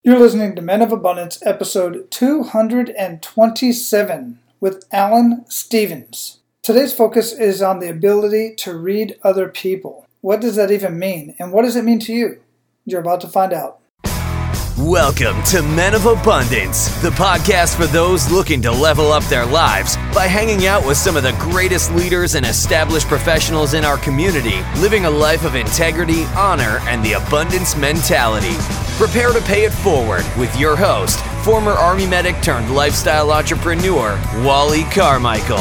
You're listening to Men of Abundance, episode 227 with Alan Stevens. Today's focus is on the ability to read other people. What does that even mean, and what does it mean to you? You're about to find out. Welcome to Men of Abundance, the podcast for those looking to level up their lives by hanging out with some of the greatest leaders and established professionals in our community, living a life of integrity, honor, and the abundance mentality. Prepare to pay it forward with your host, former Army medic turned lifestyle entrepreneur, Wally Carmichael.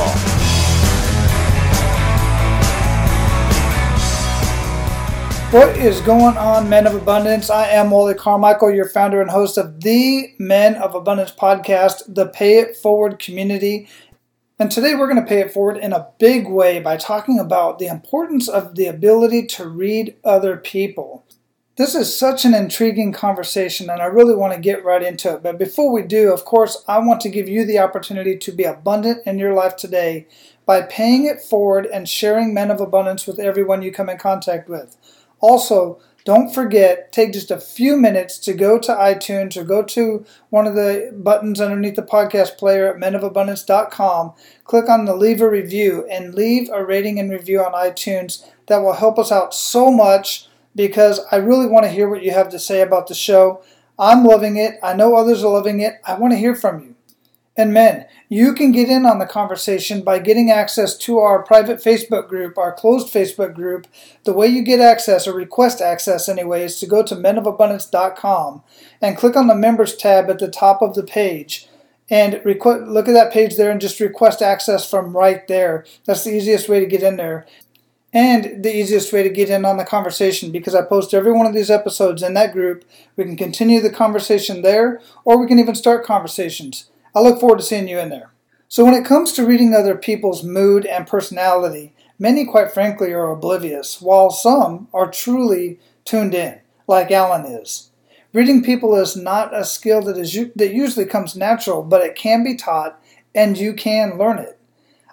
What is going on, Men of Abundance? I am Wally Carmichael, your founder and host of the Men of Abundance podcast, the Pay It Forward community. And today we're going to pay it forward in a big way by talking about the importance of the ability to read other people. This is such an intriguing conversation, and I really want to get right into it. But before we do, of course, I want to give you the opportunity to be abundant in your life today by paying it forward and sharing Men of Abundance with everyone you come in contact with. Also, don't forget, take just a few minutes to go to iTunes or go to one of the buttons underneath the podcast player at menofabundance.com. Click on the Leave a Review and leave a rating and review on iTunes. That will help us out so much because I really want to hear what you have to say about the show. I'm loving it. I know others are loving it. I want to hear from you. And men, you can get in on the conversation by getting access to our private Facebook group, our closed Facebook group. The way you get access, or request access anyway, is to go to menofabundance.com and click on the members tab at the top of the page. And look at that page there and just request access from right there. That's the easiest way to get in there. And the easiest way to get in on the conversation, because I post every one of these episodes in that group. We can continue the conversation there, or we can even start conversations. I look forward to seeing you in there. So when it comes to reading other people's mood and personality, many, quite frankly, are oblivious, while some are truly tuned in, like Alan is. Reading people is not a skill that usually comes natural, but it can be taught, and you can learn it.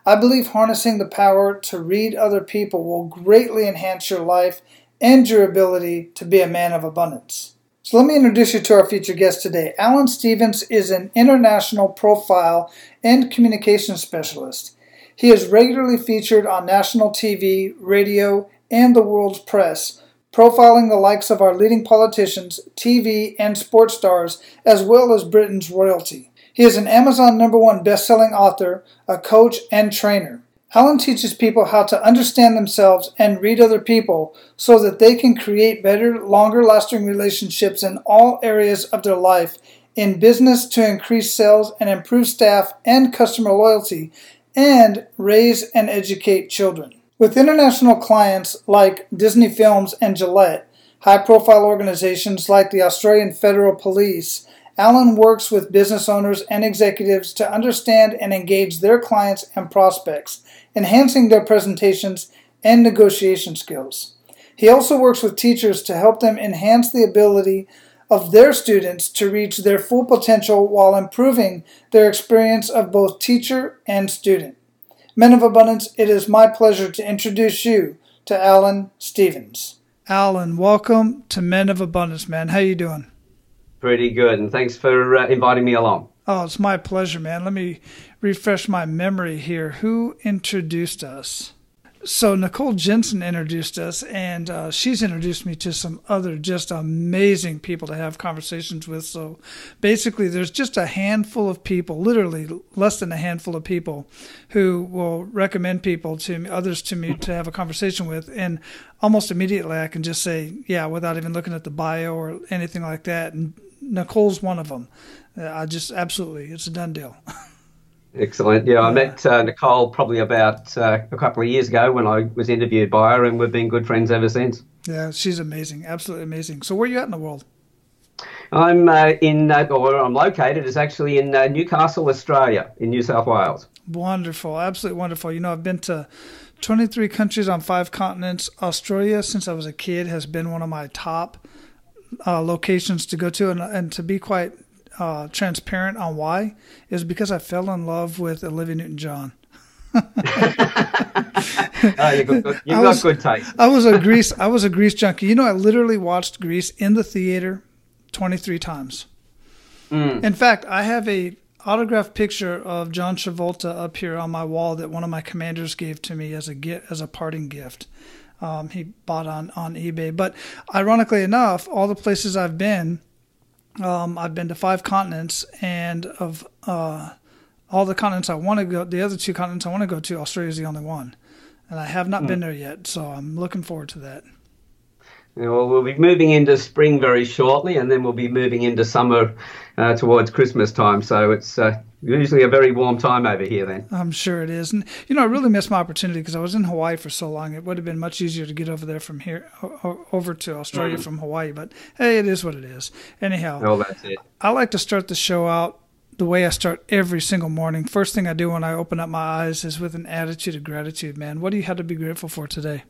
I believe harnessing the power to read other people will greatly enhance your life and your ability to be a man of abundance. So let me introduce you to our featured guest today. Alan Stevens is an international profile and communication specialist. He is regularly featured on national TV, radio, and the world's press, profiling the likes of our leading politicians, TV, and sports stars, as well as Britain's royalty. He is an Amazon #1 best-selling author, a coach, and trainer. Alan teaches people how to understand themselves and read other people so that they can create better, longer-lasting relationships in all areas of their life, in business to increase sales and improve staff and customer loyalty, and raise and educate children. With international clients like Disney Films and Gillette, high-profile organizations like the Australian Federal Police, Alan works with business owners and executives to understand and engage their clients and prospects, enhancing their presentations and negotiation skills. He also works with teachers to help them enhance the ability of their students to reach their full potential while improving their experience of both teacher and student. Men of Abundance, it is my pleasure to introduce you to Alan Stevens. Alan, welcome to Men of Abundance, man. How you doing? Pretty good, and thanks for inviting me along. Oh, it's my pleasure, man. Let me refresh my memory here. Who introduced us? So Nicole Jensen introduced us, and she's introduced me to some other just amazing people to have conversations with. So basically, there's just a handful of people, literally less than a handful of people, who will recommend people to others to me to have a conversation with. And almost immediately, I can just say, yeah, without even looking at the bio or anything like that. And Nicole's one of them. Absolutely, it's a done deal. Excellent. Yeah, I met Nicole probably about a couple of years ago when I was interviewed by her, and we've been good friends ever since. Yeah, she's amazing, absolutely amazing. So where are you at in the world? I'm where I'm located is actually in Newcastle, Australia, in New South Wales. Wonderful, absolutely wonderful. You know, I've been to 23 countries on 5 continents. Australia, since I was a kid, has been one of my top locations to go to, and to be quite transparent on why is because I fell in love with Olivia Newton-John. You've got good taste. I was a Grease junkie. You know, I literally watched Grease in the theater 23 times. In fact, I have a autographed picture of John Travolta up here on my wall that one of my commanders gave to me as a parting gift. He bought on eBay. But ironically enough, all the places I've been to 5 continents, and of all the continents I want to go, the other 2 continents I want to go to, Australia is the only one. And I have not been there yet, so I'm looking forward to that. Yeah, well, we'll be moving into spring very shortly, and then we'll be moving into summer towards Christmas time. So it's usually a very warm time over here then. I'm sure it is. And, I really missed my opportunity because I was in Hawaii for so long. It would have been much easier to get over there from here, over to Australia from Hawaii. But, hey, it is what it is. Anyhow, well, that's it. I like to start the show out the way I start every single morning. First thing I do when I open up my eyes is with an attitude of gratitude, man. What do you have to be grateful for today?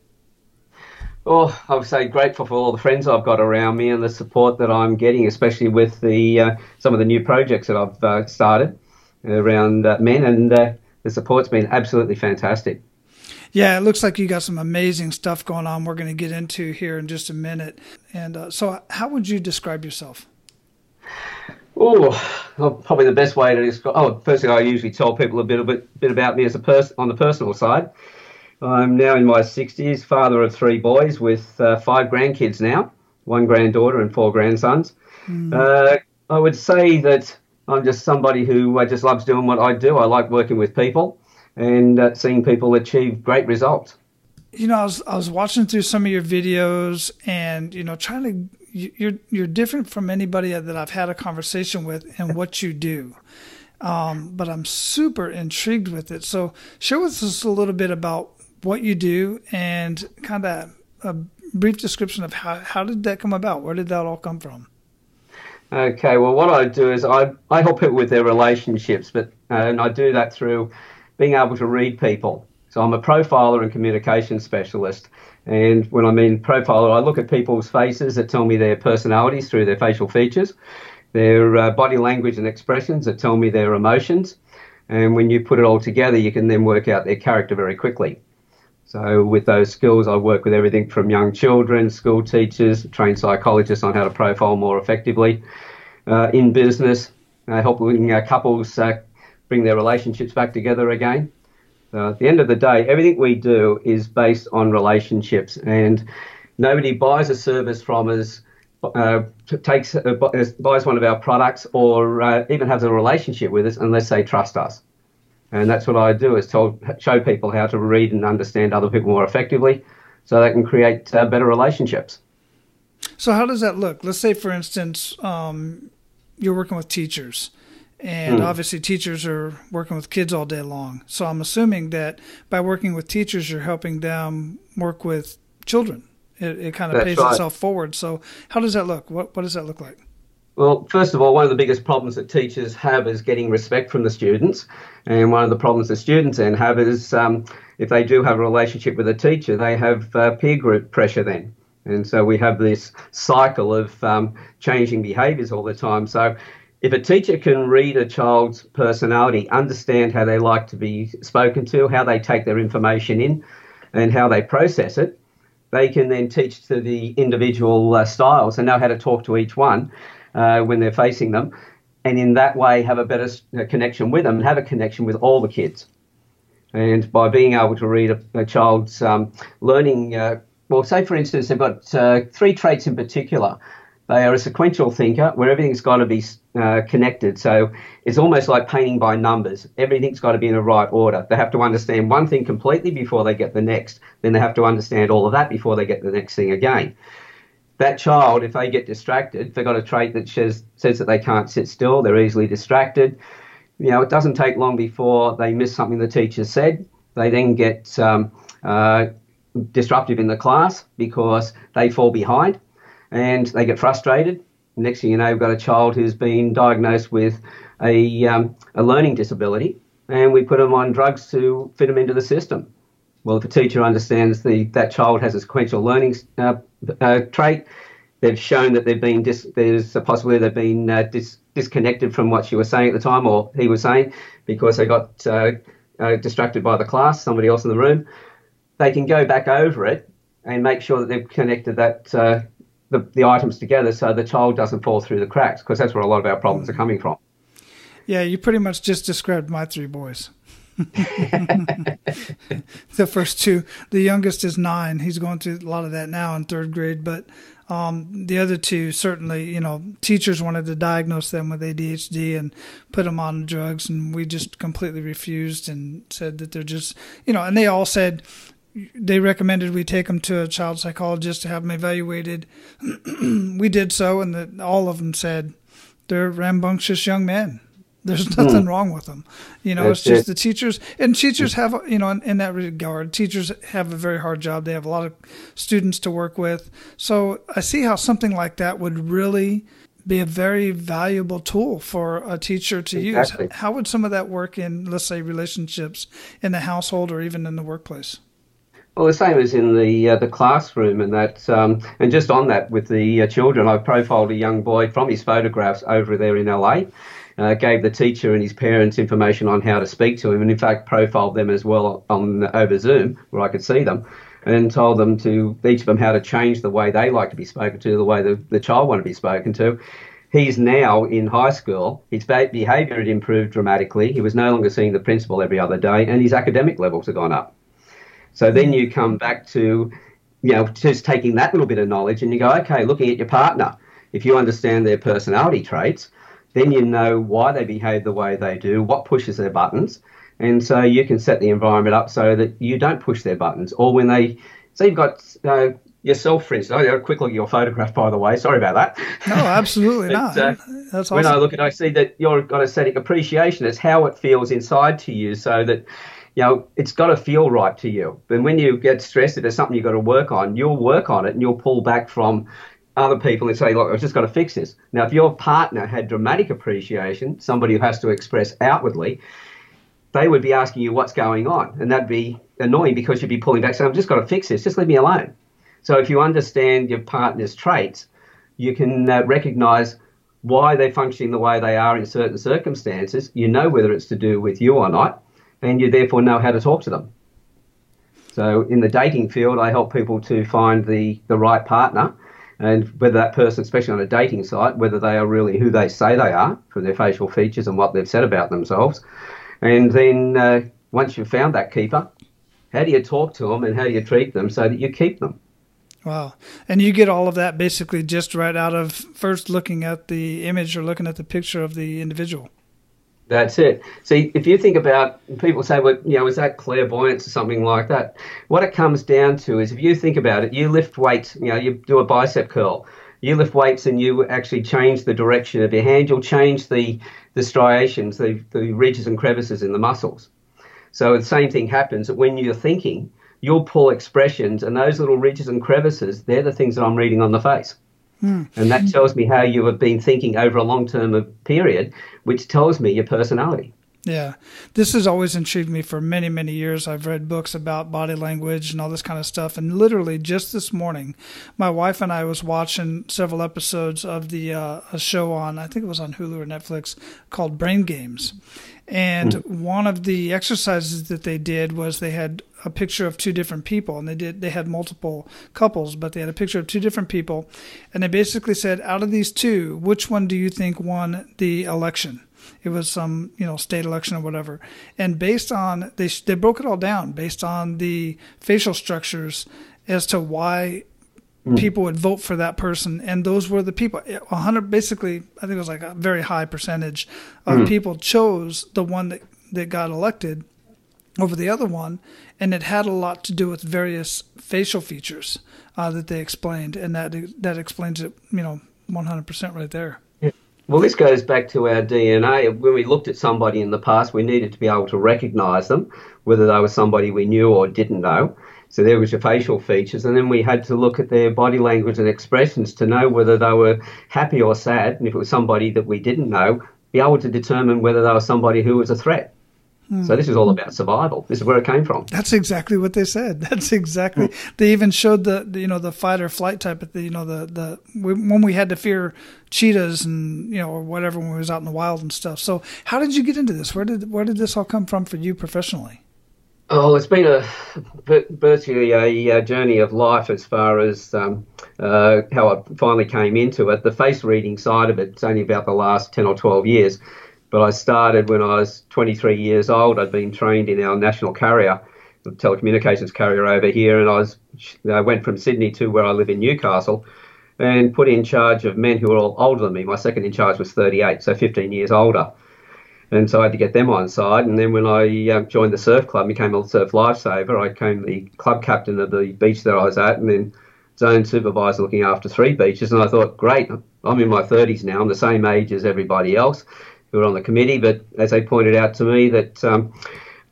Well, I would say grateful for all the friends I've got around me and the support that I'm getting, especially with the some of the new projects that I've started around men, and the support's been absolutely fantastic. Yeah, it looks like you got some amazing stuff going on we're going to get into here in just a minute. And so how would you describe yourself? Oh, well, probably the best way to describe... Oh, firstly, I usually tell people a bit about me as a person on the personal side. I'm now in my 60s, father of 3 boys with 5 grandkids now, 1 granddaughter and 4 grandsons. I would say that I'm just somebody who just loves doing what I do. I like working with people and seeing people achieve great results. I was watching through some of your videos, and trying to. You're different from anybody that I've had a conversation with in what you do. But I'm super intrigued with it. So share with us a little bit about what you do and kind of a brief description of how did that come about? Where did that all come from? Okay, well, what I do is I help people with their relationships, and I do that through being able to read people. So I'm a profiler and communication specialist. And when I mean profiler, I look at people's faces that tell me their personalities through their facial features, their body language and expressions that tell me their emotions. And when you put it all together, you can then work out their character very quickly. So with those skills, I work with everything from young children, school teachers, trained psychologists on how to profile more effectively. In business, helping couples bring their relationships back together again. At the end of the day, everything we do is based on relationships, and nobody buys a service from us, buys one of our products, or even has a relationship with us unless they trust us. And that's what I do, is show people how to read and understand other people more effectively so they can create better relationships. So how does that look? Let's say, for instance, you're working with teachers, and obviously teachers are working with kids all day long. So I'm assuming that by working with teachers, you're helping them work with children. It kind of pays itself forward. So how does that look? What does that look like? Well, first of all, one of the biggest problems that teachers have is getting respect from the students. And one of the problems the students then have is if they do have a relationship with a teacher, they have peer group pressure then. And so we have this cycle of changing behaviours all the time. So if a teacher can read a child's personality, understand how they like to be spoken to, how they take their information in, and how they process it, they can then teach to the individual styles and know how to talk to each one when they're facing them, and in that way have a better connection with them and have a connection with all the kids. And by being able to read a child's learning, well, say for instance, they've got 3 traits in particular. They are a sequential thinker where everything's got to be connected. So it's almost like painting by numbers. Everything's got to be in the right order. They have to understand one thing completely before they get the next. Then they have to understand all of that before they get the next thing again. That child, if they get distracted, if they've got a trait that says that they can't sit still, they're easily distracted, it doesn't take long before they miss something the teacher said. They then get disruptive in the class because they fall behind and they get frustrated. Next thing you know, we've got a child who's been diagnosed with a learning disability, and we put them on drugs to fit them into the system. Well, if a teacher understands that child has a sequential learning trait, they've shown that there's a possibility they've been disconnected from what she was saying at the time, or he was saying, because they got distracted by the class, somebody else in the room. They can go back over it and make sure that they've connected that the items together so the child doesn't fall through the cracks, because that's where a lot of our problems are coming from. Yeah, you pretty much just described my three boys. The first two, the youngest is 9. He's going through a lot of that now in 3rd grade, but the other two, certainly, teachers wanted to diagnose them with ADHD and put them on drugs, and we just completely refused and said that they're just, and they all said they recommended we take them to a child psychologist to have them evaluated. We did so, and all of them said they're rambunctious young men. There's nothing wrong with them. It's just the teachers, and teachers have, in that regard, teachers have a very hard job. They have a lot of students to work with. So I see how something like that would really be a very valuable tool for a teacher to use. How would some of that work in, let's say, relationships in the household or even in the workplace? Well, the same as in the classroom, and that, and just on that with the children, I profiled a young boy from his photographs over there in LA. Gave the teacher and his parents information on how to speak to him, and in fact profiled them as well over Zoom, where I could see them, and told them to each of them how to change the way they like to be spoken to, the way the child wanted to be spoken to. He's now in high school. His behaviour had improved dramatically. He was no longer seeing the principal every other day, and his academic levels have gone up. So then you come back to, just taking that little bit of knowledge, and you go, okay, looking at your partner, if you understand their personality traits, then you know why they behave the way they do, what pushes their buttons, and so you can set the environment up so that you don't push their buttons. Or when they, say you've got yourself, for instance, I had a quick look at your photograph, by the way, sorry about that. No, absolutely not. That's awesome. When I look at it, I see that you've got aesthetic appreciation. It's how it feels inside to you, so that, it's got to feel right to you. And when you get stressed, if there's something you've got to work on, you'll work on it and you'll pull back from other people and say, look, I've just got to fix this. Now, if your partner had dramatic appreciation, somebody who has to express outwardly, they would be asking you what's going on. And that'd be annoying, because you'd be pulling back saying, I've just got to fix this, just leave me alone. So if you understand your partner's traits, you can recognize why they're functioning the way they are in certain circumstances. You know whether it's to do with you or not, and you therefore know how to talk to them. So in the dating field, I help people to find the right partner, and whether that person, especially on a dating site, whether they are really who they say they are from their facial features and what they've said about themselves. And then once you've found that keeper, how do you talk to them and how do you treat them so that you keep them? Wow. And you get all of that basically just right out of first looking at the image or looking at the picture of the individual. That's it. See, if you think about, people say, well, is that clairvoyance or something like that? What it comes down to is, if you think about it, you lift weights, you do a bicep curl, you lift weights and you actually change the direction of your hand, you'll change the striations, the ridges and crevices in the muscles. So the same thing happens that when you're thinking, you'll pull expressions, and those little ridges and crevices, they're the things that I'm reading on the face. And that tells me how you have been thinking over a long-term period, which tells me your personality. Yeah. This has always intrigued me for many, many years. I've read books about body language and all this kind of stuff. And literally just this morning, my wife and I was watching several episodes of a show on, I think it was on Hulu or Netflix, called Brain Games. And one of the exercises that they did was they had a picture of 2 different people, and they had multiple couples, but they had a picture of 2 different people, and they basically said, out of these 2, which one do you think won the election? It was some, state election or whatever. And based on, they broke it all down based on the facial structures as to why people would vote for that person. And those were the people. 100, basically, I think it was like a very high percentage of people chose the one that got elected over the other one. And it had a lot to do with various facial features that they explained. And that explains it, 100% right there. Well, this goes back to our DNA. When we looked at somebody in the past, we needed to be able to recognise them, whether they were somebody we knew or didn't know. So there was your facial features. And then we had to look at their body language and expressions to know whether they were happy or sad. And if it was somebody that we didn't know, be able to determine whether they were somebody who was a threat. So this is all about survival. This is where it came from. That's exactly what they said. That's exactly. They even showed the fight or flight type of when we had to fear cheetahs and or whatever when we was out in the wild and stuff. So how did you get into this? Where did this all come from for you professionally? Oh, it's been virtually a journey of life as far as how I finally came into it. The face reading side of it's only about the last 10 or 12 years, but I started when I was 23 years old. I'd been trained in our national carrier, the telecommunications carrier over here, and I went from Sydney to where I live in Newcastle and put in charge of men who were all older than me. My second in charge was 38, so 15 years older. And so I had to get them on side. And then when I joined the surf club, became a surf lifesaver, I became the club captain of the beach that I was at, and then zone supervisor looking after 3 beaches. And I thought, great, I'm in my 30s now. I'm the same age as everybody else who were on the committee. But as they pointed out to me that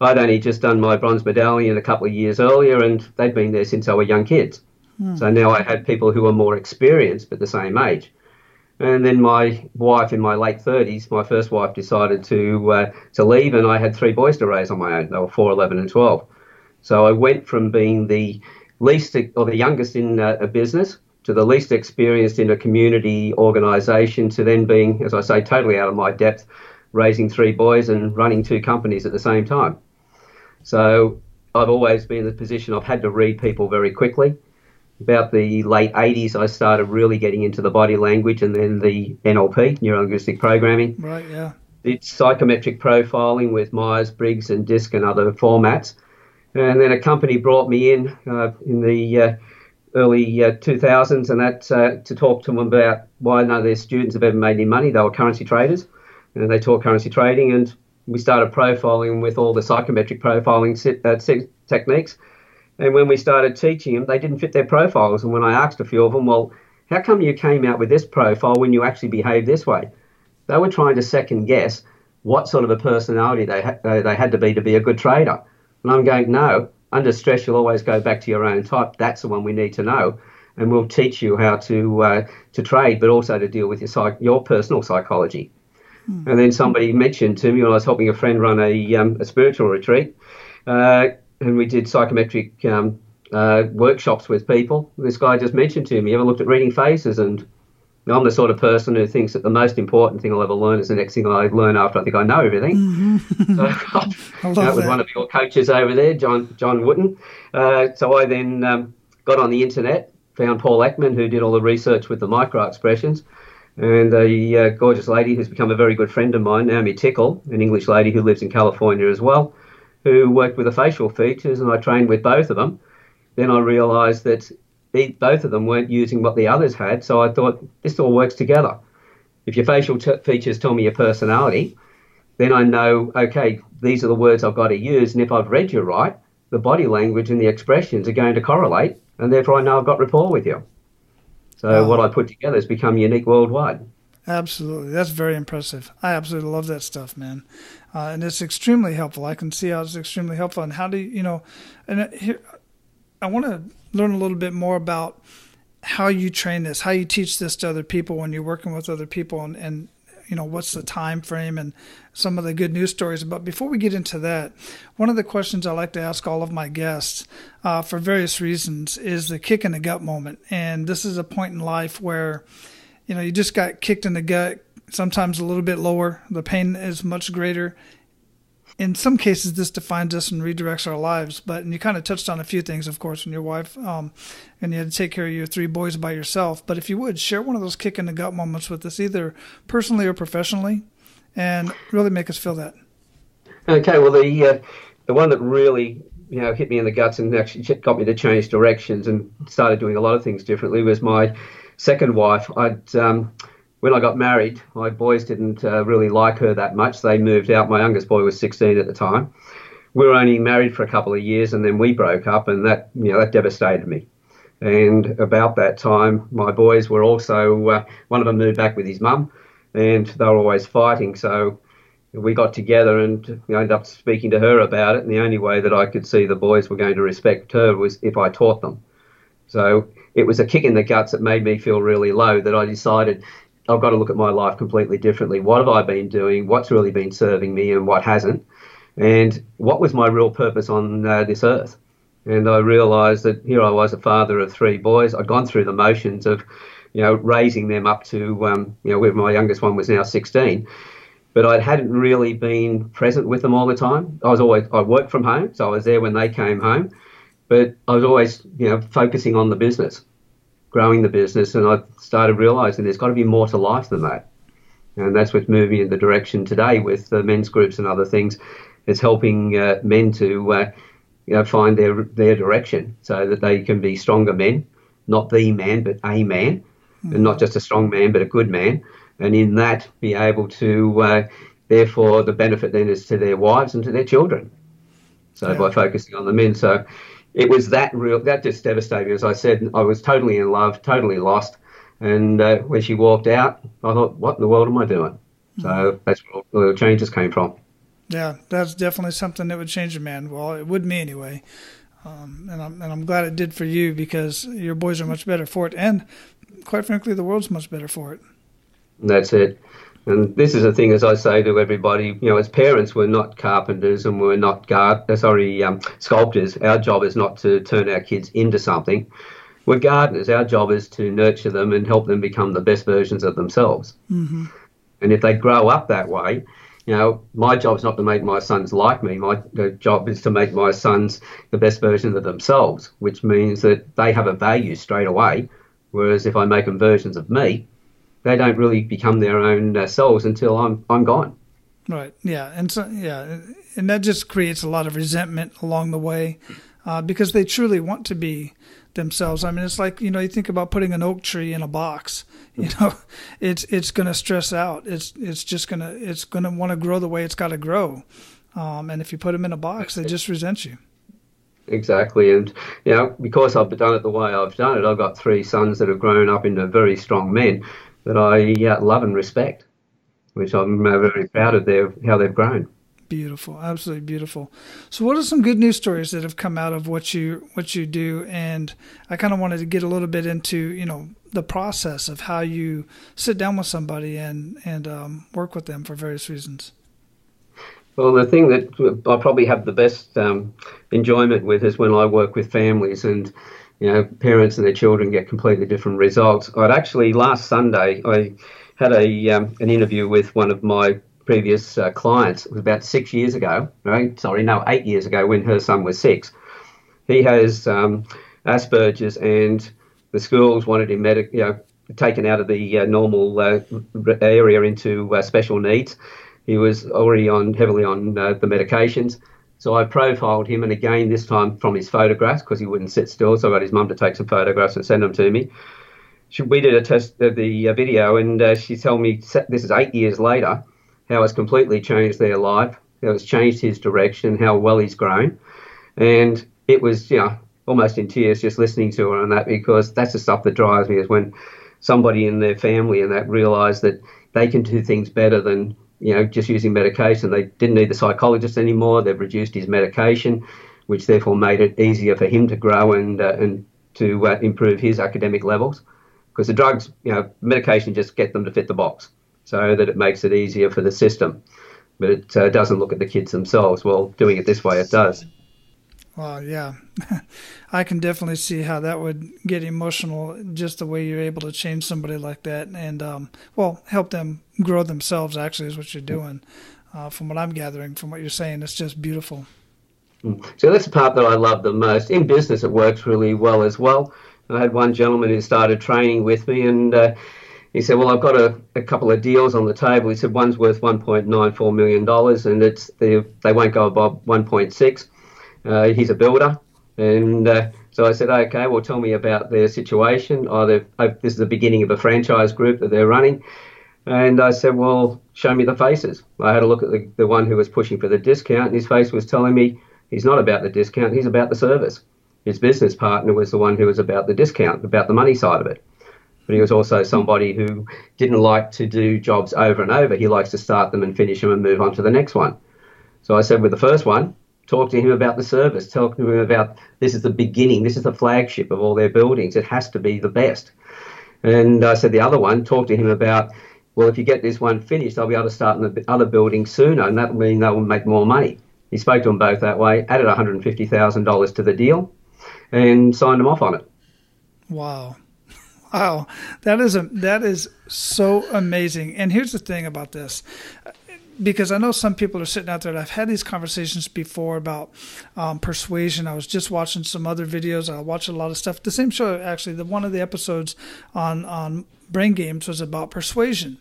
I'd only just done my bronze medallion a couple of years earlier, and they'd been there since they were young kids. So now I had people who were more experienced but the same age. And then my wife in my late 30s, my first wife, decided to leave, and I had 3 boys to raise on my own. They were 4, 11 and 12. So I went from being the least or the youngest in a business to the least experienced in a community organisation to then being, as I say, totally out of my depth, raising 3 boys and running 2 companies at the same time. So I've always been in the position I've had to read people very quickly. About the late 80s, I started really getting into the body language and then the NLP, neuro-linguistic programming. Right, yeah. It's psychometric profiling with Myers-Briggs and DISC and other formats. And then a company brought me in the early 2000s, and that to talk to them about why none of their students have ever made any money. They were currency traders, and they taught currency trading, and we started profiling with all the psychometric profiling techniques. And when we started teaching them, they didn't fit their profiles. And when I asked a few of them, well, how come you came out with this profile when you actually behaved this way? They were trying to second guess what sort of a personality they had to be a good trader. And I'm going, no, under stress, you'll always go back to your own type. That's the one we need to know. And we'll teach you how to trade, but also to deal with your personal psychology. And then somebody mentioned to me when I was helping a friend run a spiritual retreat, and we did psychometric workshops with people. This guy just mentioned to me, ever looked at reading faces? And I'm the sort of person who thinks that the most important thing I'll ever learn is the next thing I learn after I think I know everything. Mm-hmm. So that was one of your coaches over there, John Wooten. So I then got on the internet, found Paul Ekman, who did all the research with the micro-expressions, and a gorgeous lady who's become a very good friend of mine, Naomi Tickle, an English lady who lives in California as well, who worked with the facial features, and I trained with both of them. Then I realised that both of them weren't using what the others had, so I thought, this all works together. If your facial features tell me your personality, then I know, okay, these are the words I've got to use, and if I've read you right, the body language and the expressions are going to correlate, and therefore I know I've got rapport with you. So what I put together has become unique worldwide. Absolutely. That's very impressive. I absolutely love that stuff, man. And it's extremely helpful. I can see how it's extremely helpful. And how do you, and here, I want to learn a little bit more about how you train this, how you teach this to other people when you're working with other people, and what's the time frame and some of the good news stories. But before we get into that, one of the questions I like to ask all of my guests for various reasons is the kick in the gut moment. And this is a point in life where you just got kicked in the gut, sometimes a little bit lower. The pain is much greater. In some cases, this defines us and redirects our lives. And you kind of touched on a few things, of course, when your wife, and you had to take care of your 3 boys by yourself. But if you would, share one of those kick in the gut moments with us, either personally or professionally, and really make us feel that. Okay, well, the one that really hit me in the guts and actually got me to change directions and started doing a lot of things differently was my second wife. When I got married, my boys didn't really like her that much. They moved out. My youngest boy was 16 at the time. We were only married for a couple of years, and then we broke up, and that devastated me. And about that time, my boys were also, one of them moved back with his mum, and they were always fighting. So we got together and ended up speaking to her about it. And the only way that I could see the boys were going to respect her was if I taught them. So it was a kick in the guts that made me feel really low, that I decided I've got to look at my life completely differently. What have I been doing? What's really been serving me and what hasn't? And what was my real purpose on this earth? And I realised that here I was, a father of 3 boys. I'd gone through the motions of, raising them up to, where my youngest one was now 16. but I hadn't really been present with them all the time. I worked from home, so I was there when they came home, but I was always, focusing on the business, growing the business, and I started realising there's got to be more to life than that. And that's what's moving in the direction today with the men's groups and other things. It's helping men to find their direction so that they can be stronger men, not the man, but a man, and not just a strong man, but a good man. And in that, be able to, therefore, the benefit then is to their wives and to their children. So by focusing on the men. So it was that just devastated me. As I said, I was totally in love, totally lost. And when she walked out, I thought, what in the world am I doing? So that's where the changes came from. Yeah, that's definitely something that would change a man. Well, it would me anyway. And I'm glad it did for you, because your boys are much better for it. And quite frankly, the world's much better for it. That's it. And this is the thing, as I say to everybody, as parents, we're not carpenters and we're not sculptors. Our job is not to turn our kids into something. We're gardeners. Our job is to nurture them and help them become the best versions of themselves. Mm-hmm. And if they grow up that way, my job is not to make my sons like me. My job is to make my sons the best version of themselves, which means that they have a value straight away. Whereas if I make them versions of me, they don't really become their own selves until I'm gone. Right. Yeah. And that just creates a lot of resentment along the way, because they truly want to be themselves. I mean, it's like, you think about putting an oak tree in a box, it's going to stress out. It's going to want to grow the way it's got to grow. And if you put them in a box, they just resent you. Exactly. And, because I've done it the way I've done it, I've got 3 sons that have grown up into very strong men that I love and respect, which I'm very proud of how they've grown. Beautiful, absolutely beautiful. So what are some good news stories that have come out of what you do? And I kind of wanted to get a little bit into, the process of how you sit down with somebody and work with them for various reasons. Well, the thing that I probably have the best enjoyment with is when I work with families and, parents and their children get completely different results. Last Sunday, I had an interview with one of my previous clients. It was about 6 years ago, right? 8 years ago, when her son was 6. He has Asperger's, and the schools wanted him taken out of the normal area into special needs. He was already heavily on the medications. So I profiled him, and again, this time from his photographs, because he wouldn't sit still. So I got his mum to take some photographs and send them to me. We did a test of the video, and she told me, this is 8 years later, how it's completely changed their life, how it's changed his direction, how well he's grown. And it was, almost in tears just listening to her on that, because that's the stuff that drives me, is when somebody in their family and that realise that they can do things better than, just using medication. They didn't need the psychologist anymore. They've reduced his medication, which therefore made it easier for him to grow and to improve his academic levels. Because the drugs, medication just get them to fit the box, so that it makes it easier for the system. But it doesn't look at the kids themselves. Well, doing it this way, it does. Well, yeah. I can definitely see how that would get emotional, just the way you're able to change somebody like that and, help them grow themselves, actually, is what you're doing. From what I'm gathering, from what you're saying, it's just beautiful. So that's the part that I love the most. In business, it works really well as well. I had one gentleman who started training with me, and he said, well, I've got a couple of deals on the table. He said one's worth $1.94 million, and they won't go above 1.6. He's a builder. And so I said, okay, well, tell me about their situation. This is the beginning of a franchise group that they're running. And I said, well, show me the faces. I had a look at the one who was pushing for the discount, and his face was telling me he's not about the discount, he's about the service. His business partner was the one who was about the discount, about the money side of it. But he was also somebody who didn't like to do jobs over and over. He likes to start them and finish them and move on to the next one. So I said, with the first one, talk to him about the service. Talk to him about, this is the beginning, this is the flagship of all their buildings. It has to be the best. And I said, the other one, talk to him about, well, if you get this one finished, I'll be able to start in the other building sooner, and that will mean they will make more money. He spoke to them both that way, added $150,000 to the deal, and signed them off on it. Wow. Wow. That is so amazing. And here's the thing about this. because I know some people are sitting out there, and I've had these conversations before about persuasion. I was just watching some other videos. I watch a lot of stuff. The same show, actually, one of the episodes on Brain Games was about persuasion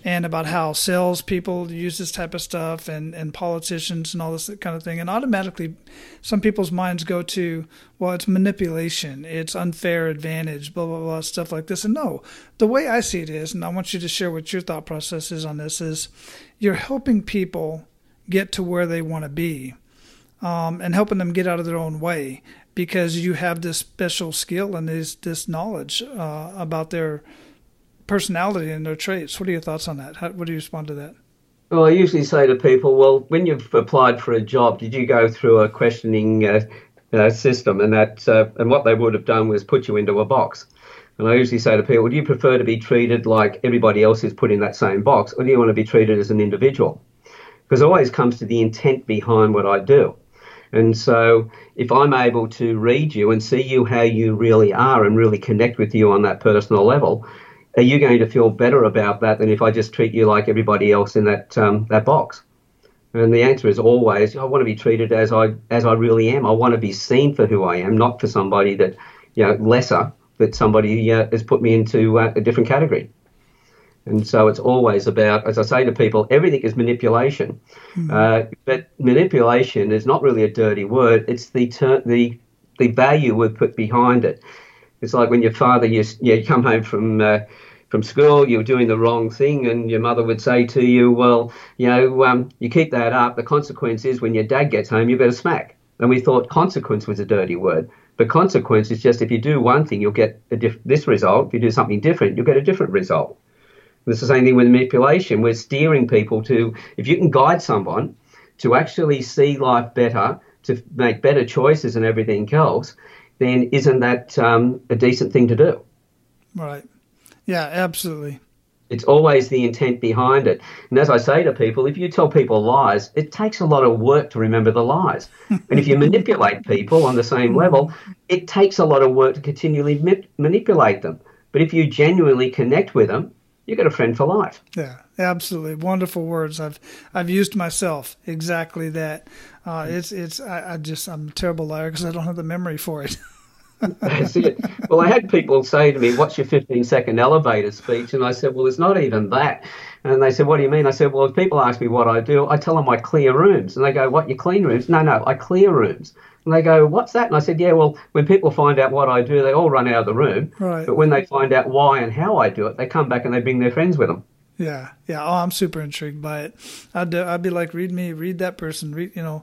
and about how salespeople use this type of stuff and politicians and all this kind of thing. And automatically, some people's minds go to, well, it's manipulation, it's unfair advantage, blah, blah, blah, stuff like this. And no, the way I see it is, and I want you to share what your thought process is on this, is you're helping people get to where they want to be and helping them get out of their own way because you have this special skill and this knowledge about their personality and their traits. What are your thoughts on that? What do you respond to that? Well, I usually say to people, well, when you've applied for a job, did you go through a questioning system? And what they would have done was put you into a box. And I usually say to people, do you prefer to be treated like everybody else is put in that same box, or do you want to be treated as an individual? Because it always comes to the intent behind what I do. And so if I'm able to read you and see you how you really are and really connect with you on that personal level, are you going to feel better about that than if I just treat you like everybody else in that box? And the answer is always, I want to be treated as I really am. I want to be seen for who I am, not for somebody that, lesser, that somebody has put me into a different category. And so it's always about, as I say to people, everything is manipulation. Mm-hmm. But manipulation is not really a dirty word. It's the value we put behind it. It's like when your father, you come home from school, you're doing the wrong thing, and your mother would say to you, well, you keep that up. The consequence is when your dad gets home, you better smack. And we thought consequence was a dirty word. But consequence is just if you do one thing, you'll get this result. If you do something different, you'll get a different result. It's the same thing with manipulation. We're steering people to, if you can guide someone to actually see life better, to make better choices and everything else, then isn't that a decent thing to do? Right. Yeah, absolutely. It's always the intent behind it. And as I say to people, if you tell people lies, it takes a lot of work to remember the lies. And if you manipulate people on the same level, it takes a lot of work to continually manipulate them. But if you genuinely connect with them, you get a friend for life. Yeah, absolutely. Wonderful words. I've used myself exactly that. I'm a terrible liar because I don't have the memory for it. That's it. Well, I had people say to me, what's your 15-second elevator speech? And I said, well, it's not even that. And they said, what do you mean? I said, well, if people ask me what I do, I tell them I clear rooms. And they go, what, you clean rooms? No, I clear rooms. And they go, what's that? And I said, yeah, well, when people find out what I do, they all run out of the room. Right. But when they find out why and how I do it, they come back and they bring their friends with them. Yeah. Oh, I'm super intrigued by it. I'd be like, read that person,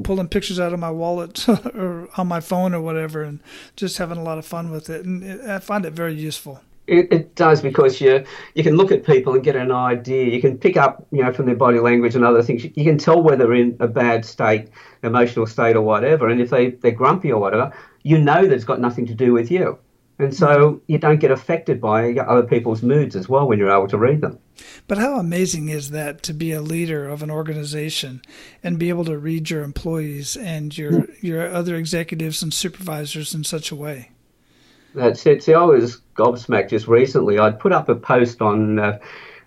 pulling pictures out of my wallet or on my phone or whatever, and just having a lot of fun with it. And I find it very useful. It does, because you can look at people and get an idea. You can pick up, from their body language and other things. You can tell whether they're in a bad state, emotional state or whatever. And if they're grumpy or whatever, that it's got nothing to do with you. And so you don't get affected by other people's moods as well when you're able to read them. But how amazing is that to be a leader of an organization and be able to read your employees and your other executives and supervisors in such a way? That's it. See, I was gobsmacked just recently. I'd put up a post on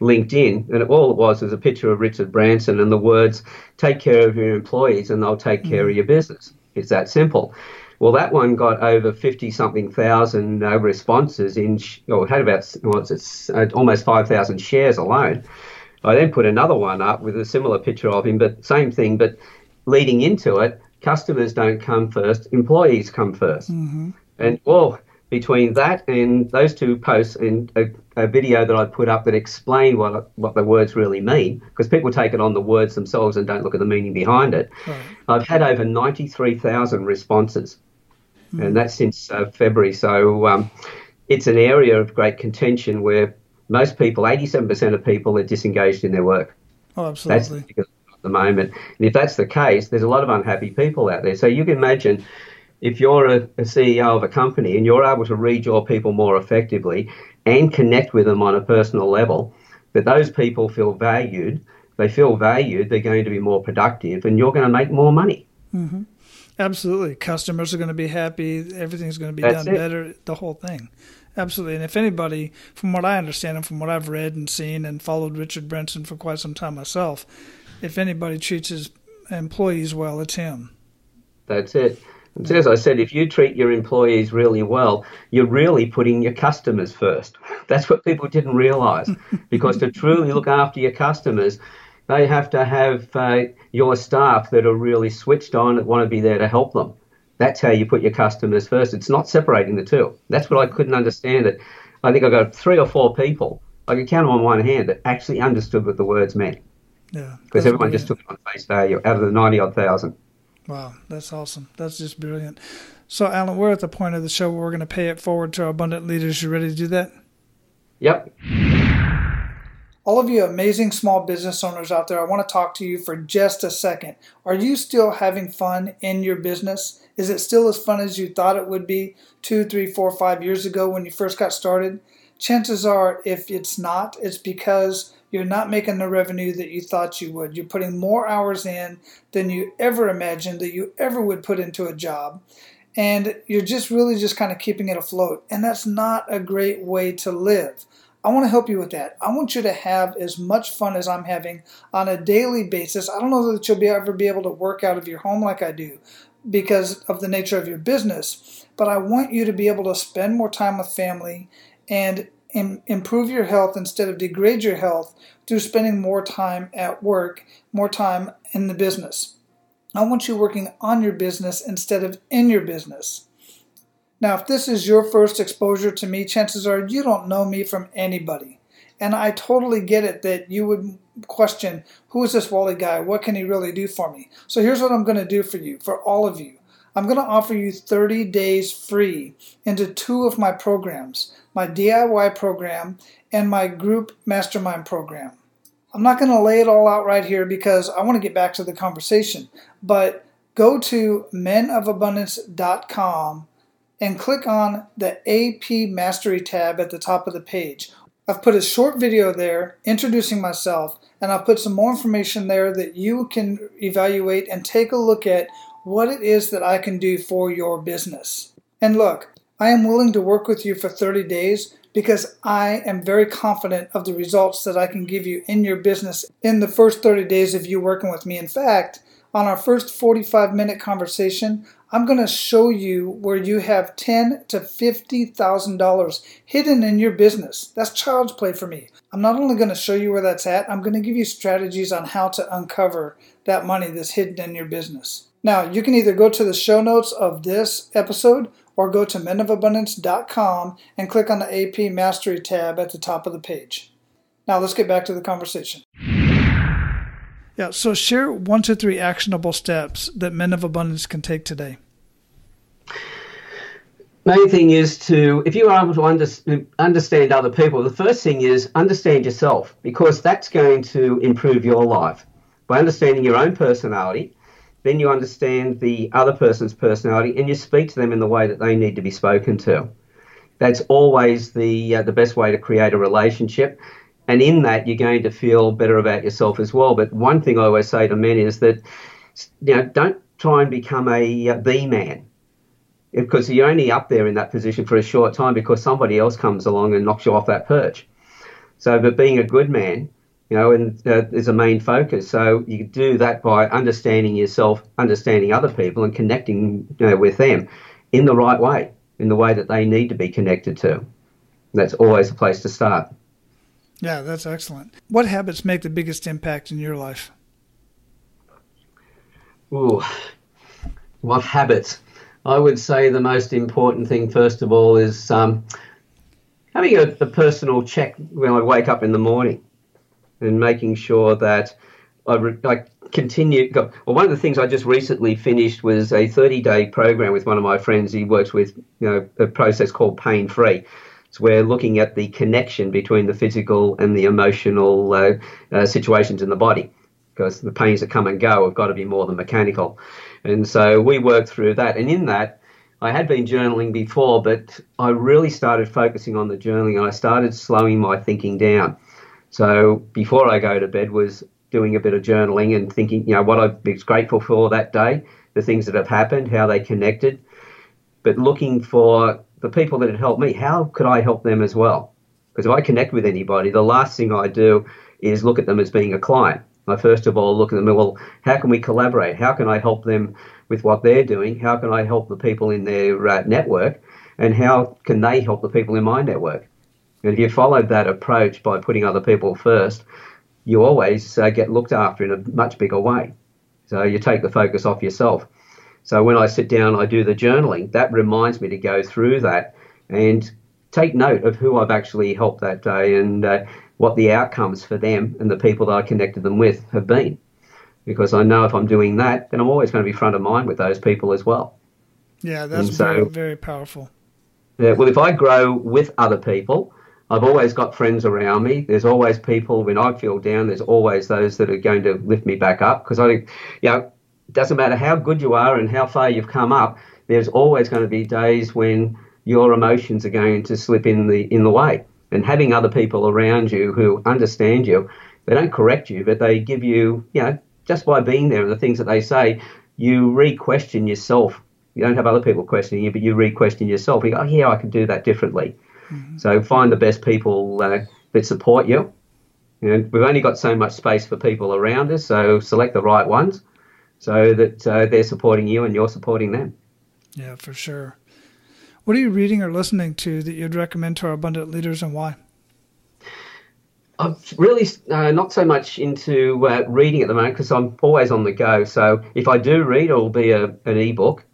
LinkedIn, and all it was a picture of Richard Branson and the words, take care of your employees and they'll take care of your business. It's that simple. Well, that one got over 50-something thousand responses it had about almost 5,000 shares alone. I then put another one up with a similar picture of him, but same thing, but leading into it, customers don't come first, employees come first. Mm-hmm. And, between that and those two posts and a video that I put up that explained what the words really mean, because people take it on the words themselves and don't look at the meaning behind it. Right. I've had over 93,000 responses, and that's since February. So it's an area of great contention where most people, 87% of people, are disengaged in their work. Oh, absolutely. That's at the moment. And if that's the case, there's a lot of unhappy people out there. So you can imagine, if you're a CEO of a company and you're able to read your people more effectively and connect with them on a personal level, that those people feel valued, they're going to be more productive, and you're going to make more money. Mm-hmm. Absolutely. Customers are going to be happy. Everything's going to be done better, the whole thing. Absolutely. And if anybody, from what I understand and from what I've read and seen and followed Richard Branson for quite some time myself, if anybody treats his employees well, it's him. That's it. And as I said, if you treat your employees really well, you're really putting your customers first. That's what people didn't realize. Because to truly look after your customers, they have to have your staff that are really switched on, that want to be there to help them. That's how you put your customers first. It's not separating the two. That's what I couldn't understand. It. I think I got 3 or 4 people, I could count them on one hand, that actually understood what the words meant. Yeah. Because everyone just took it on face value out of the 90-odd thousand. Wow, that's awesome. That's just brilliant. So, Alan, we're at the point of the show where we're going to pay it forward to our abundant leaders. You ready to do that? Yep. All of you amazing small business owners out there, I want to talk to you for just a second. Are you still having fun in your business? Is it still as fun as you thought it would be 2, 3, 4, 5 years ago when you first got started? Chances are, if it's not, it's because you're not making the revenue that you thought you would. You're putting more hours in than you ever imagined that you ever would put into a job. And you're just really just kind of keeping it afloat. And that's not a great way to live. I want to help you with that. I want you to have as much fun as I'm having on a daily basis. I don't know that you'll ever be able to work out of your home like I do because of the nature of your business. But I want you to be able to spend more time with family and improve your health instead of degrade your health through spending more time at work, more time in the business. I want you working on your business instead of in your business. Now, if this is your first exposure to me, chances are you don't know me from anybody. And I totally get it that you would question, who is this Wally guy? What can he really do for me? So here's what I'm going to do for you, for all of you. I'm going to offer you 30 days free into 2 of my programs, my DIY program and my group mastermind program. I'm not going to lay it all out right here because I want to get back to the conversation, but go to menofabundance.com and click on the AP Mastery tab at the top of the page. I've put a short video there introducing myself, and I'll put some more information there that you can evaluate and take a look at what it is that I can do for your business. And look, I am willing to work with you for 30 days because I am very confident of the results that I can give you in your business in the first 30 days of you working with me. In fact, on our first 45-minute conversation, I'm going to show you where you have $10,000 to $50,000 hidden in your business. That's child's play for me. I'm not only going to show you where that's at, I'm going to give you strategies on how to uncover that money that's hidden in your business. Now, you can either go to the show notes of this episode or go to menofabundance.com and click on the AP Mastery tab at the top of the page. Now, let's get back to the conversation. Yeah, so share 1 to 3 actionable steps that Men of Abundance can take today. Main thing is to, if you are able to understand other people, the first thing is understand yourself, because that's going to improve your life. By understanding your own personality, then you understand the other person's personality and you speak to them in the way that they need to be spoken to. That's always the best way to create a relationship. And in that, you're going to feel better about yourself as well. But one thing I always say to men is that, don't try and become the man, because you're only up there in that position for a short time because somebody else comes along and knocks you off that perch. So, but being a good man, is a main focus. So you do that by understanding yourself, understanding other people, and connecting with them in the right way, in the way that they need to be connected to. That's always a place to start. Yeah, that's excellent. What habits make the biggest impact in your life? Ooh, what habits? I would say the most important thing, first of all, is having a personal check when I wake up in the morning and making sure that I continue. Well, one of the things I just recently finished was a 30-day program with one of my friends. He works with a process called Pain Free. So we're looking at the connection between the physical and the emotional situations in the body, because the pains that come and go have got to be more than mechanical. And so we worked through that. And in that, I had been journaling before, but I really started focusing on the journaling, and I started slowing my thinking down. So before I go to bed was doing a bit of journaling and thinking, what I was grateful for that day, the things that have happened, how they connected, but looking for the people that had helped me, how could I help them as well? Because if I connect with anybody, the last thing I do is look at them as being a client. I first of all look at them, well, how can we collaborate? How can I help them with what they're doing? How can I help the people in their network? And how can they help the people in my network? And if you follow that approach by putting other people first, you always get looked after in a much bigger way. So you take the focus off yourself. So when I sit down, I do the journaling. That reminds me to go through that and take note of who I've actually helped that day and what the outcomes for them and the people that I connected them with have been. Because I know if I'm doing that, then I'm always going to be front of mind with those people as well. Yeah, that's very, very powerful. Yeah, well, if I grow with other people, I've always got friends around me. There's always people when I feel down, there's always those that are going to lift me back up. Because I think, it doesn't matter how good you are and how far you've come up, there's always going to be days when your emotions are going to slip in the way. And having other people around you who understand you, they don't correct you, but they give you, just by being there and the things that they say, you re-question yourself. You don't have other people questioning you, but you re-question yourself. You go, oh, yeah, I could do that differently. Mm-hmm. So find the best people that support you. We've only got so much space for people around us, so select the right ones so that they're supporting you and you're supporting them. Yeah, for sure. What are you reading or listening to that you'd recommend to our abundant leaders, and why? I'm really not so much into reading at the moment because I'm always on the go. So if I do read, it will be an ebook,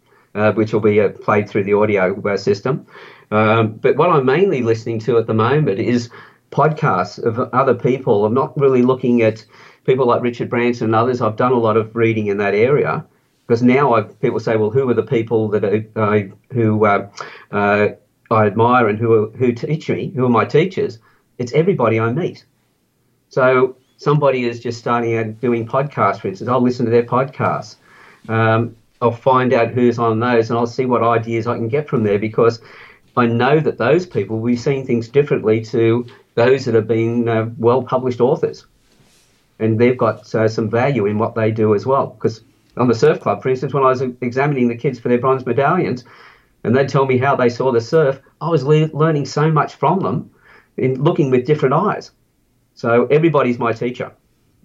which will be played through the audio system. But what I'm mainly listening to at the moment is podcasts of other people. I'm not really looking at people like Richard Branson and others. I've done a lot of reading in that area. Because now people say, well, who are the people that I admire and who teach me? Who are my teachers? It's everybody I meet. So somebody is just starting out doing podcasts, for instance. I'll listen to their podcasts. I'll find out who's on those, and I'll see what ideas I can get from there, because I know that those people will be seeing things differently to those that have been well-published authors. And they've got some value in what they do as well. Because on the surf club, for instance, when I was examining the kids for their bronze medallions, and they'd tell me how they saw the surf, I was learning so much from them in looking with different eyes. So everybody's my teacher.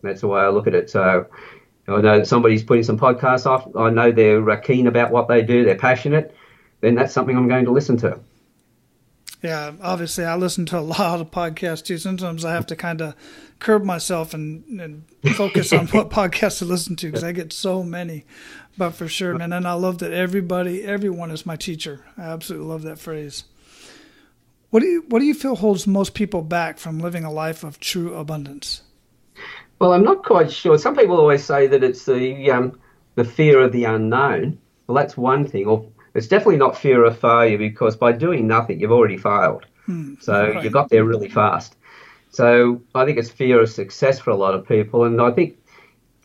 That's the way I look at it. So I know that somebody's putting some podcasts off. I know they're keen about what they do. They're passionate. Then that's something I'm going to listen to. Yeah, obviously I listen to a lot of podcasts too. Sometimes I have to kind of curb myself and focus on what podcasts to listen to because I get so many. But for sure, man, and I love that everyone is my teacher. I absolutely love that phrase. What do you feel holds most people back from living a life of true abundance? Well, I'm not quite sure. Some people always say that it's the fear of the unknown. Well, that's one thing. Or it's definitely not fear of failure, because by doing nothing, you've already failed. So right. You got there really fast. So I think it's fear of success for a lot of people. And I think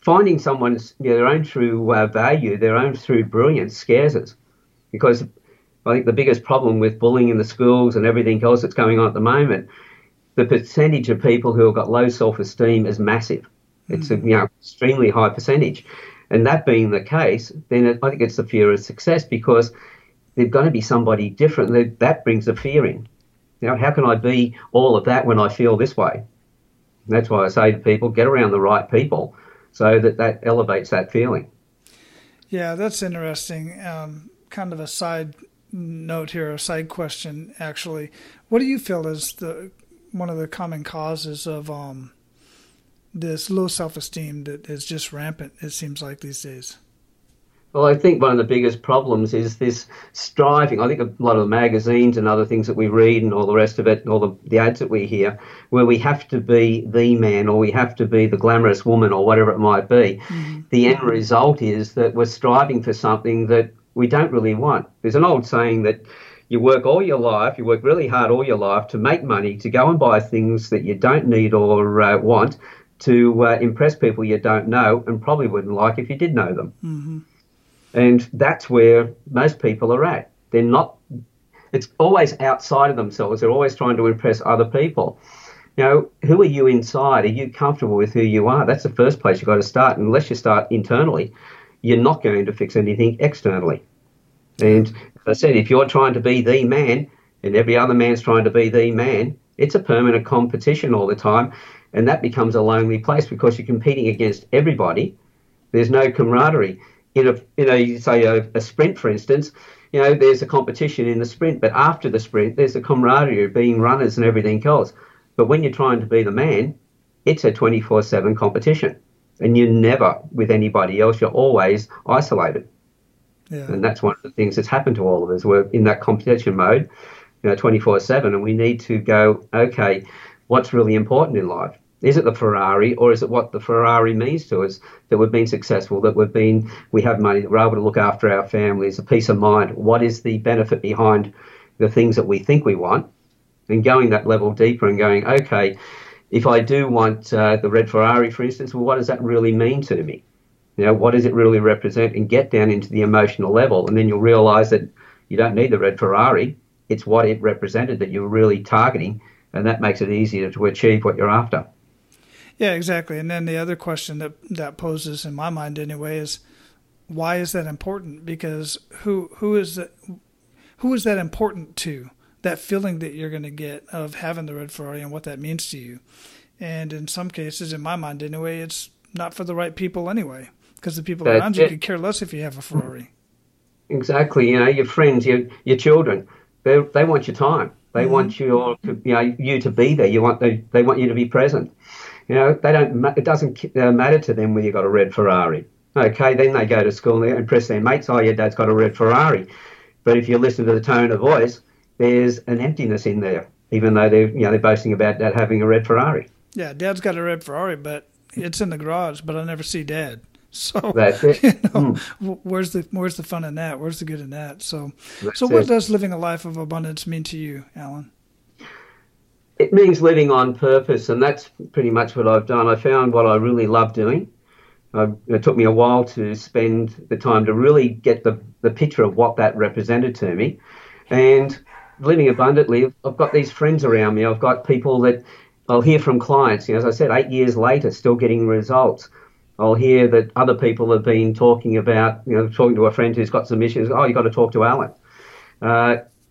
finding someone's their own true value, their own true brilliance scares us. Because I think the biggest problem with bullying in the schools and everything else that's going on at the moment, the percentage of people who have got low self-esteem is massive. It's an extremely high percentage. And that being the case, then I think it's the fear of success, because there's going to be somebody different. That brings the fear in. How can I be all of that when I feel this way? And that's why I say to people, get around the right people so that elevates that feeling. Yeah, that's interesting. Kind of a side note here, a side question, actually. What do you feel is one of the common causes of this low self-esteem that is just rampant, it seems like, these days? Well, I think one of the biggest problems is this striving. I think a lot of the magazines and other things that we read and all the rest of it, and all the ads that we hear, where we have to be the man or we have to be the glamorous woman or whatever it might be. Mm-hmm. The end result is that we're striving for something that we don't really want. There's an old saying that you work all your life, you work really hard all your life to make money, to go and buy things that you don't need or want, to impress people you don't know and probably wouldn't like if you did know them. Mm-hmm. And that's where most people are at. They're not, it's always outside of themselves. They're always trying to impress other people. Who are you inside? Are you comfortable with who you are? That's the first place you've got to start. Unless you start internally, you're not going to fix anything externally. And I said, if you're trying to be the man and every other man's trying to be the man, it's a permanent competition all the time. And that becomes a lonely place because you're competing against everybody. There's no camaraderie. You say a sprint, for instance, there's a competition in the sprint, but after the sprint, there's a camaraderie of being runners and everything else. But when you're trying to be the man, it's a 24/7 competition. And you're never with anybody else. You're always isolated. Yeah. And that's one of the things that's happened to all of us. We're in that competition mode, 24/7, and we need to go, okay, what's really important in life? Is it the Ferrari, or is it what the Ferrari means to us, that we've been successful, that we have money, that we're able to look after our families, a peace of mind? What is the benefit behind the things that we think we want? And going that level deeper and going, okay, if I do want the red Ferrari, for instance, well, what does that really mean to me? What does it really represent? And get down into the emotional level, and then you'll realise that you don't need the red Ferrari. It's what it represented that you're really targeting, and that makes it easier to achieve what you're after. Yeah, exactly. And then the other question that poses in my mind anyway is, why is that important? Because who is that important to? That feeling that you're going to get of having the red Ferrari and what that means to you. And in some cases, in my mind anyway, it's not for the right people anyway, because the people around you could care less if you have a Ferrari. Exactly. Your friends, your children, they want your time. They want you to be there. They want you to be present. It doesn't matter to them whether you've got a red Ferrari. Okay, then they go to school and they impress their mates. Oh, your dad's got a red Ferrari. But if you listen to the tone of voice, there's an emptiness in there, even though they're boasting about Dad having a red Ferrari. Yeah, Dad's got a red Ferrari, but it's in the garage, but I never see Dad. So that's it. Where's the fun in that? Where's the good in that? So what does living a life of abundance mean to you, Alan? It means living on purpose, and that's pretty much what I've done. I found what I really love doing. It took me a while to spend the time to really get the picture of what that represented to me. And living abundantly, I've got these friends around me. I've got people that I'll hear from clients. As I said, 8 years later, still getting results. I'll hear that other people have been talking about, talking to a friend who's got some issues. Oh, you've got to talk to Alan.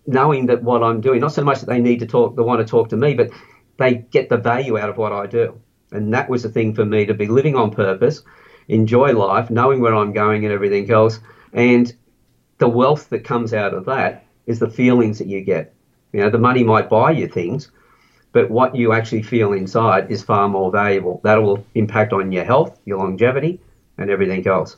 Knowing that what I'm doing, not so much that they want to talk to me, but they get the value out of what I do. And that was the thing for me, to be living on purpose, enjoy life, knowing where I'm going and everything else. And the wealth that comes out of that is the feelings that you get. The money might buy you things, but what you actually feel inside is far more valuable. That will impact on your health, your longevity, and everything else.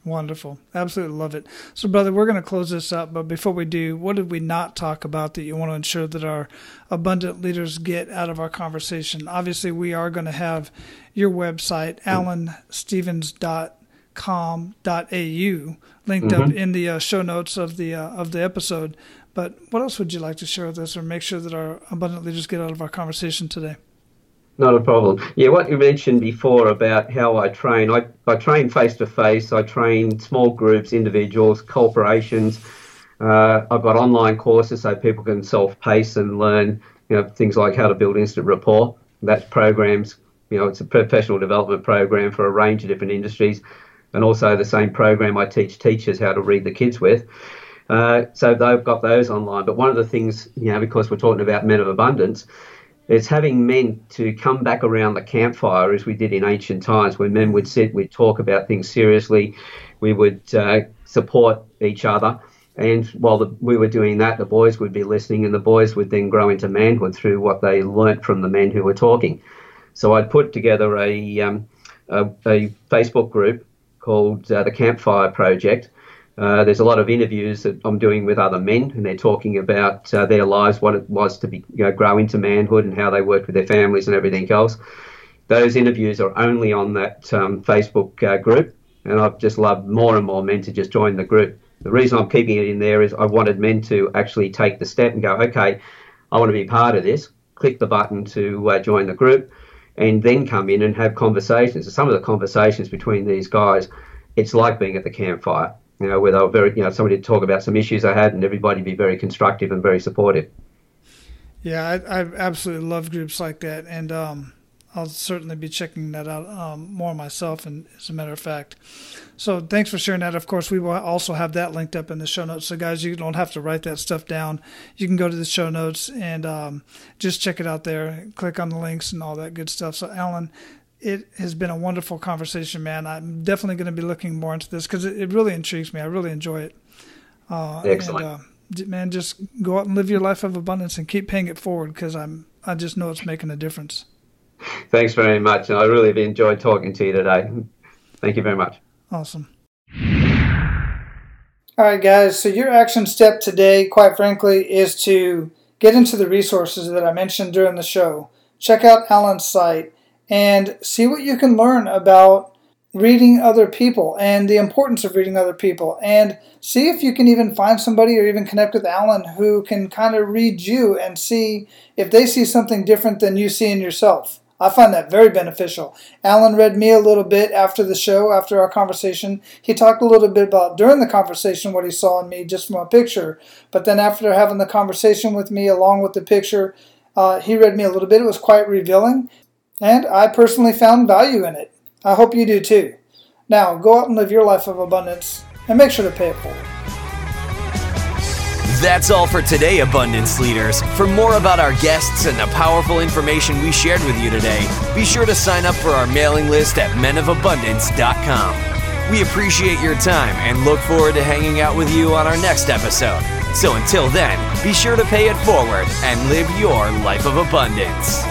Wonderful. Absolutely love it. So, brother, we're going to close this up, but before we do, what did we not talk about that you want to ensure that our abundant leaders get out of our conversation? Obviously, we are going to have your website, alanstevens.com.au, linked up in the show notes of the episode. But what else would you like to share with us, or make sure that our abundant leaders get out of our conversation today? Not a problem. Yeah, what you mentioned before about how I train, I train face-to-face, I train small groups, individuals, corporations. I've got online courses so people can self-pace and learn, things like how to build instant rapport. That's programs, it's a professional development program for a range of different industries. And also the same program I teach teachers how to read the kids with. So they've got those online. But one of the things, because we're talking about men of abundance, it's having men to come back around the campfire as we did in ancient times, where men would sit, we'd talk about things seriously, we would support each other. And while we were doing that, the boys would be listening, and the boys would then grow into manhood through what they learnt from the men who were talking. So I'd put together a Facebook group called the Campfire Project. There's a lot of interviews that I'm doing with other men, and they're talking about their lives, what it was to be, grow into manhood, and how they worked with their families and everything else. Those interviews are only on that Facebook group, and I've just loved more and more men to just join the group. The reason I'm keeping it in there is I wanted men to actually take the step and go, okay, I want to be part of this. Click the button to join the group, and then come in and have conversations. And some of the conversations between these guys, it's like being at the campfire. Where they were very, somebody to talk about some issues I had, and everybody be very constructive and very supportive. Yeah, I absolutely love groups like that. And I'll certainly be checking that out more myself, and as a matter of fact. So thanks for sharing that. Of course, we will also have that linked up in the show notes. So guys, you don't have to write that stuff down. You can go to the show notes and just check it out there. Click on the links and all that good stuff. So Alan, it has been a wonderful conversation, man. I'm definitely going to be looking more into this because it really intrigues me. I really enjoy it. Excellent. And, man, just go out and live your life of abundance and keep paying it forward because I just know it's making a difference. Thanks very much. And I really have enjoyed talking to you today. Thank you very much. Awesome. All right, guys. So your action step today, quite frankly, is to get into the resources that I mentioned during the show. Check out Alan's site and see what you can learn about reading other people and the importance of reading other people, and see if you can even find somebody or even connect with Alan who can kind of read you and see if they see something different than you see in yourself. I find that very beneficial. Alan read me a little bit after the show, after our conversation. He talked a little bit about during the conversation what he saw in me just from a picture, but then after having the conversation with me along with the picture, he read me a little bit. It was quite revealing, and I personally found value in it. I hope you do too. Now, go out and live your life of abundance and make sure to pay it forward. That's all for today, Abundance Leaders. For more about our guests and the powerful information we shared with you today, be sure to sign up for our mailing list at menofabundance.com. We appreciate your time and look forward to hanging out with you on our next episode. So until then, be sure to pay it forward and live your life of abundance.